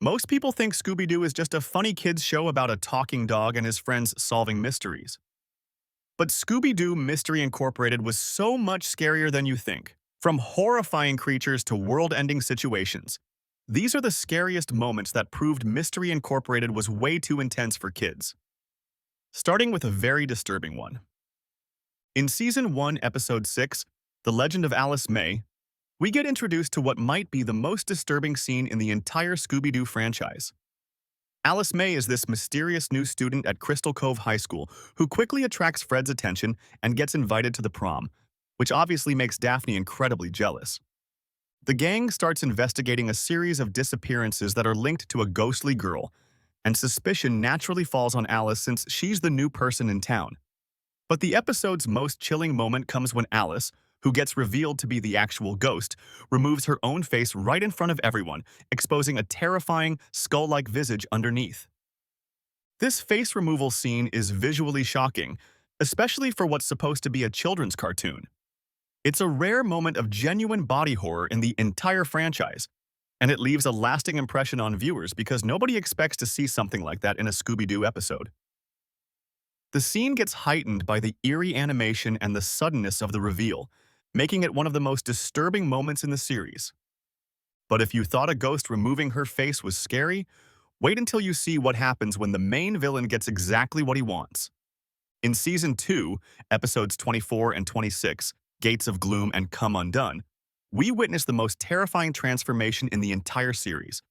Most people think Scooby Doo is just a funny kids show about a talking dog and his friends solving mysteries. But Scooby Doo Mystery Incorporated was so much scarier than you think. From horrifying creatures to world-ending situations, these are the scariest moments that proved Mystery Incorporated was way too intense for kids. Starting with a very disturbing one. In Season 1, Episode 6, The Legend of Alice May, we get introduced to what might be the most disturbing scene in the entire Scooby Doo franchise. Alice May is this mysterious new student at Crystal Cove High School who quickly attracts Fred's attention and gets invited to the prom, which obviously makes Daphne incredibly jealous. The gang starts investigating a series of disappearances that are linked to a ghostly girl, and suspicion naturally falls on Alice since she's the new person in town. But the episode's most chilling moment comes when Alice, who gets revealed to be the actual ghost, removes her own face right in front of everyone, exposing a terrifying, skull-like visage underneath. This face removal scene is visually shocking, especially for what's supposed to be a children's cartoon. It's a rare moment of genuine body horror in the entire franchise, and it leaves a lasting impression on viewers because nobody expects to see something like that in a Scooby Doo episode. The scene gets heightened by the eerie animation and the suddenness of the reveal, making it one of the most disturbing moments in the series. But if you thought a ghost removing her face was scary, wait until you see what happens when the main villain gets exactly what he wants. In Season 2, Episodes 24 and 26, Gates of Gloom and Come Undone, we witness the most terrifying transformation in the entire series.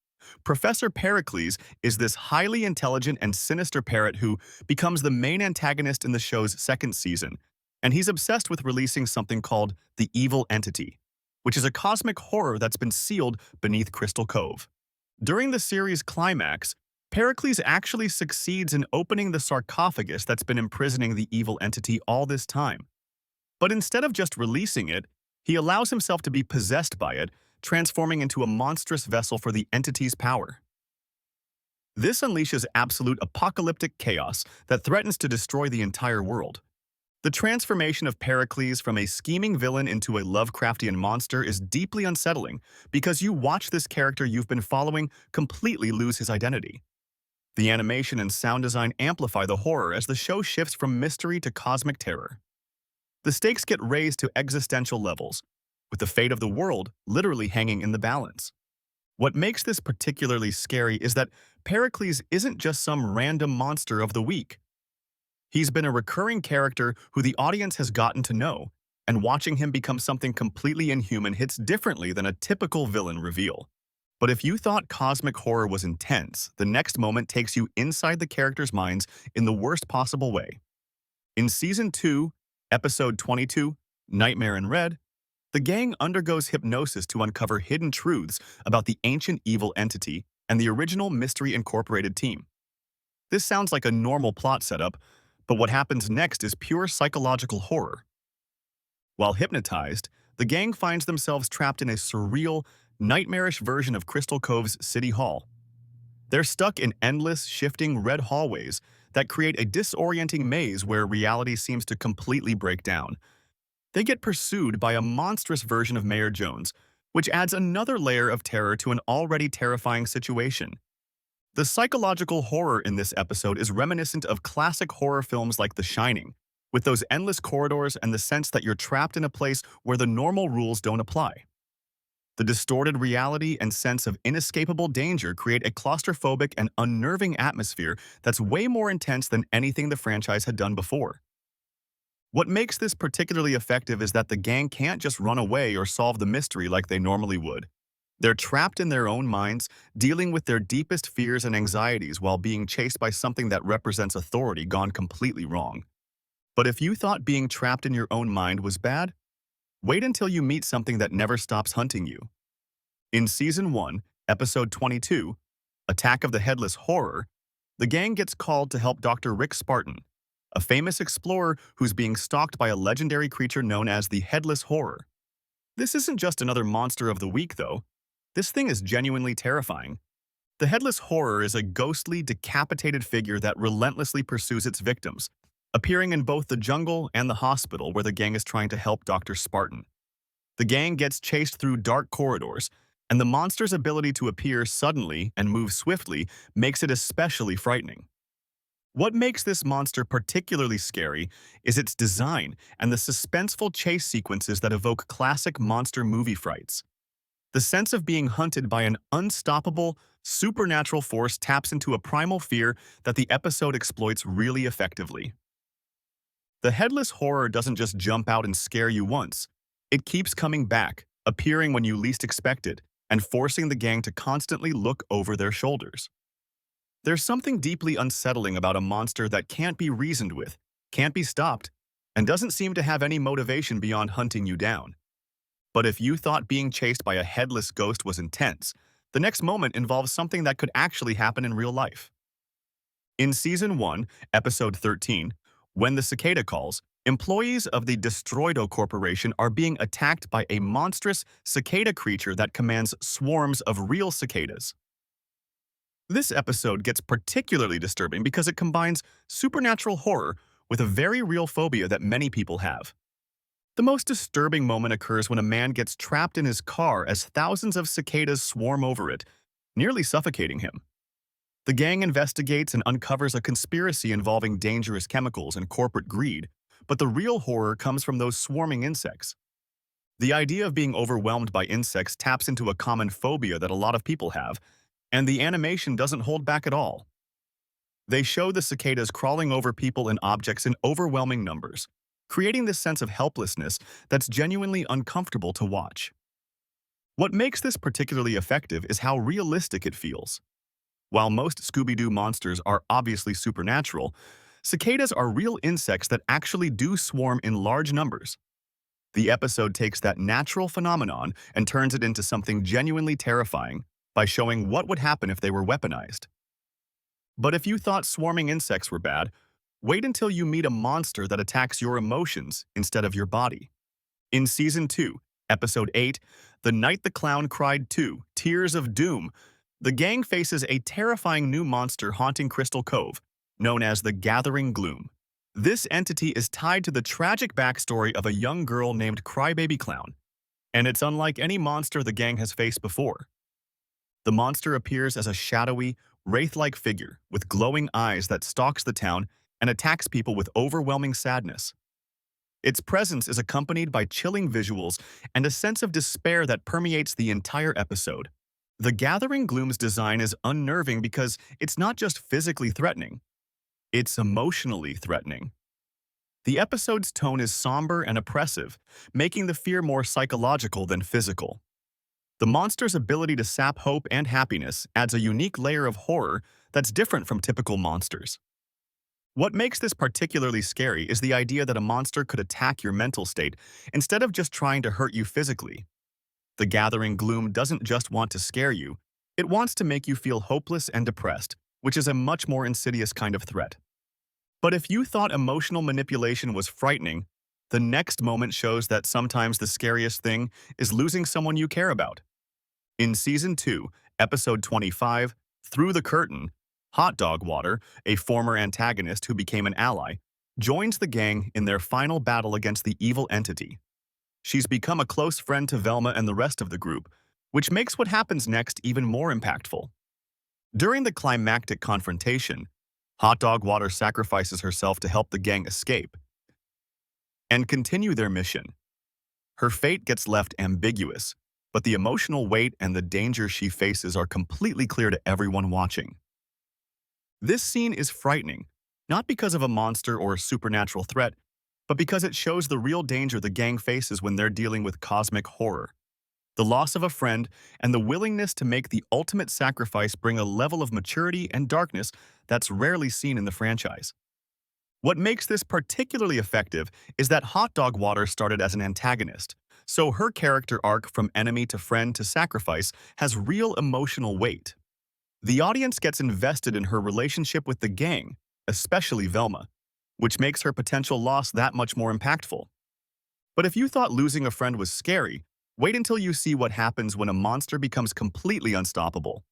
Professor Pericles is this highly intelligent and sinister parrot who becomes the main antagonist in the show's second season, and he's obsessed with releasing something called the Evil Entity, which is a cosmic horror that's been sealed beneath Crystal Cove. During the series' climax, Pericles actually succeeds in opening the sarcophagus that's been imprisoning the evil entity all this time. But instead of just releasing it, he allows himself to be possessed by it, transforming into a monstrous vessel for the entity's power. This unleashes absolute apocalyptic chaos that threatens to destroy the entire world. The transformation of Pericles from a scheming villain into a Lovecraftian monster is deeply unsettling because you watch this character you've been following completely lose his identity. The animation and sound design amplify the horror as the show shifts from mystery to cosmic terror. The stakes get raised to existential levels, with the fate of the world literally hanging in the balance. What makes this particularly scary is that Pericles isn't just some random monster of the week. He's been a recurring character who the audience has gotten to know, and watching him become something completely inhuman hits differently than a typical villain reveal. But if you thought cosmic horror was intense, the next moment takes you inside the characters' minds in the worst possible way. In Season 2, Episode 22, Nightmare in Red, the gang undergoes hypnosis to uncover hidden truths about the ancient evil entity and the original Mystery Incorporated team. This sounds like a normal plot setup, but what happens next is pure psychological horror. While hypnotized, the gang finds themselves trapped in a surreal, nightmarish version of Crystal Cove's City Hall. They're stuck in endless, shifting red hallways that create a disorienting maze where reality seems to completely break down. They get pursued by a monstrous version of Mayor Jones, which adds another layer of terror to an already terrifying situation. The psychological horror in this episode is reminiscent of classic horror films like The Shining, with those endless corridors and the sense that you're trapped in a place where the normal rules don't apply. The distorted reality and sense of inescapable danger create a claustrophobic and unnerving atmosphere that's way more intense than anything the franchise had done before. What makes this particularly effective is that the gang can't just run away or solve the mystery like they normally would. They're trapped in their own minds, dealing with their deepest fears and anxieties while being chased by something that represents authority gone completely wrong. But if you thought being trapped in your own mind was bad, wait until you meet something that never stops hunting you. In Season 1, Episode 22, Attack of the Headless Horror, the gang gets called to help Dr. Rick Spartan, a famous explorer who's being stalked by a legendary creature known as the Headless Horror. This isn't just another monster of the week, though. This thing is genuinely terrifying. The Headless Horror is a ghostly, decapitated figure that relentlessly pursues its victims, appearing in both the jungle and the hospital where the gang is trying to help Dr. Spartan. The gang gets chased through dark corridors, and the monster's ability to appear suddenly and move swiftly makes it especially frightening. What makes this monster particularly scary is its design and the suspenseful chase sequences that evoke classic monster movie frights. The sense of being hunted by an unstoppable, supernatural force taps into a primal fear that the episode exploits really effectively. The headless horror doesn't just jump out and scare you once. It keeps coming back, appearing when you least expect it, and forcing the gang to constantly look over their shoulders. There's something deeply unsettling about a monster that can't be reasoned with, can't be stopped, and doesn't seem to have any motivation beyond hunting you down. But if you thought being chased by a headless ghost was intense, the next moment involves something that could actually happen in real life. In Season 1, Episode 13, When the Cicada Calls, employees of the Destroido Corporation are being attacked by a monstrous cicada creature that commands swarms of real cicadas. This episode gets particularly disturbing because it combines supernatural horror with a very real phobia that many people have. The most disturbing moment occurs when a man gets trapped in his car as thousands of cicadas swarm over it, nearly suffocating him. The gang investigates and uncovers a conspiracy involving dangerous chemicals and corporate greed, but the real horror comes from those swarming insects. The idea of being overwhelmed by insects taps into a common phobia that a lot of people have, and the animation doesn't hold back at all. They show the cicadas crawling over people and objects in overwhelming numbers, creating this sense of helplessness that's genuinely uncomfortable to watch. What makes this particularly effective is how realistic it feels. While most Scooby Doo monsters are obviously supernatural, cicadas are real insects that actually do swarm in large numbers. The episode takes that natural phenomenon and turns it into something genuinely terrifying by showing what would happen if they were weaponized. But if you thought swarming insects were bad, wait until you meet a monster that attacks your emotions instead of your body. In Season 2, Episode 8, The Night the Clown Cried 2, Tears of Doom, the gang faces a terrifying new monster haunting Crystal Cove, known as the Gathering Gloom. This entity is tied to the tragic backstory of a young girl named Crybaby Clown, and it's unlike any monster the gang has faced before. The monster appears as a shadowy, wraith-like figure with glowing eyes that stalks the town and attacks people with overwhelming sadness. Its presence is accompanied by chilling visuals and a sense of despair that permeates the entire episode. The Gathering Gloom's design is unnerving because it's not just physically threatening, it's emotionally threatening. The episode's tone is somber and oppressive, making the fear more psychological than physical. The monster's ability to sap hope and happiness adds a unique layer of horror that's different from typical monsters. What makes this particularly scary is the idea that a monster could attack your mental state instead of just trying to hurt you physically. The Gathering Gloom doesn't just want to scare you, it wants to make you feel hopeless and depressed, which is a much more insidious kind of threat. But if you thought emotional manipulation was frightening, the next moment shows that sometimes the scariest thing is losing someone you care about. In Season 2, Episode 25, Through the Curtain, Hot Dog Water, a former antagonist who became an ally, joins the gang in their final battle against the evil entity. She's become a close friend to Velma and the rest of the group, which makes what happens next even more impactful. During the climactic confrontation, Hot Dog Water sacrifices herself to help the gang escape and continue their mission. Her fate gets left ambiguous, but the emotional weight and the danger she faces are completely clear to everyone watching. This scene is frightening, not because of a monster or a supernatural threat, but because it shows the real danger the gang faces when they're dealing with cosmic horror. The loss of a friend and the willingness to make the ultimate sacrifice bring a level of maturity and darkness that's rarely seen in the franchise. What makes this particularly effective is that Hot Dog Water started as an antagonist, so her character arc from enemy to friend to sacrifice has real emotional weight. The audience gets invested in her relationship with the gang, especially Velma, which makes her potential loss that much more impactful. But if you thought losing a friend was scary, wait until you see what happens when a monster becomes completely unstoppable.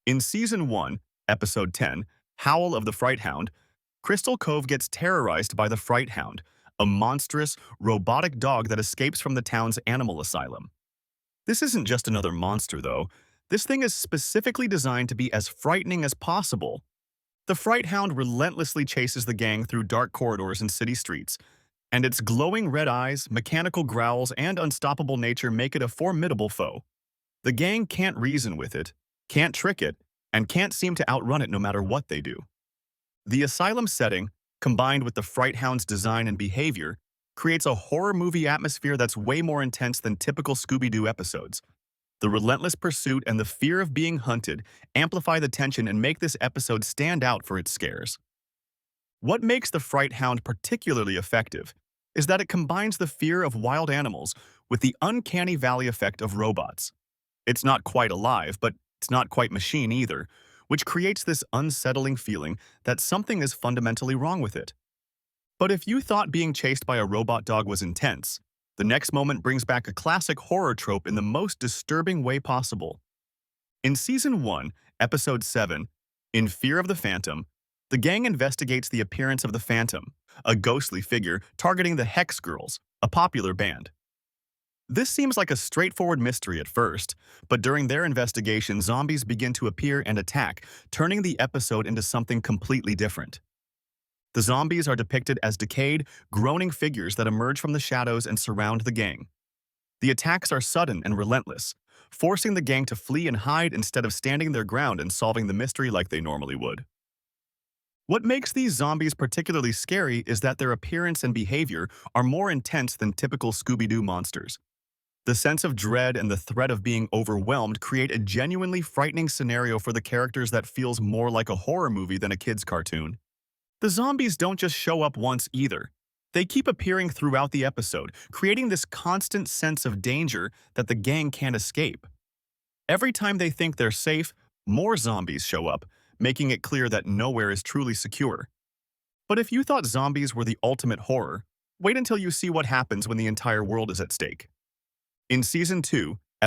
In Season 1, Episode 10, Howl of the Fright Hound, Crystal Cove gets terrorized by the Fright Hound, a monstrous, robotic dog that escapes from the town's animal asylum. This isn't just another monster, though. This thing is specifically designed to be as frightening as possible. The Fright Hound relentlessly chases the gang through dark corridors and city streets, and its glowing red eyes, mechanical growls, and unstoppable nature make it a formidable foe. The gang can't reason with it, can't trick it, and can't seem to outrun it no matter what they do. The asylum setting, combined with the Fright Hound's design and behavior, creates a horror movie atmosphere that's way more intense than typical Scooby Doo episodes. The relentless pursuit and the fear of being hunted amplify the tension and make this episode stand out for its scares. What makes the Fright Hound particularly effective is that it combines the fear of wild animals with the uncanny valley effect of robots. It's not quite alive, but it's not quite machine either, which creates this unsettling feeling that something is fundamentally wrong with it. But if you thought being chased by a robot dog was intense, the next moment brings back a classic horror trope in the most disturbing way possible. In Season 1, Episode 7, In Fear of the Phantom, the gang investigates the appearance of the Phantom, a ghostly figure targeting the Hex Girls, a popular band. This seems like a straightforward mystery at first, but during their investigation, zombies begin to appear and attack, turning the episode into something completely different. The zombies are depicted as decayed, groaning figures that emerge from the shadows and surround the gang. The attacks are sudden and relentless, forcing the gang to flee and hide instead of standing their ground and solving the mystery like they normally would. What makes these zombies particularly scary is that their appearance and behavior are more intense than typical Scooby-Doo monsters. The sense of dread and the threat of being overwhelmed create a genuinely frightening scenario for the characters that feels more like a horror movie than a kid's cartoon. The zombies don't just show up once either. They keep appearing throughout the episode, creating this constant sense of danger that the gang can't escape. Every time they think they're safe, more zombies show up, making it clear that nowhere is truly secure. But if you thought zombies were the ultimate horror, wait until you see what happens when the entire world is at stake. In Season 2,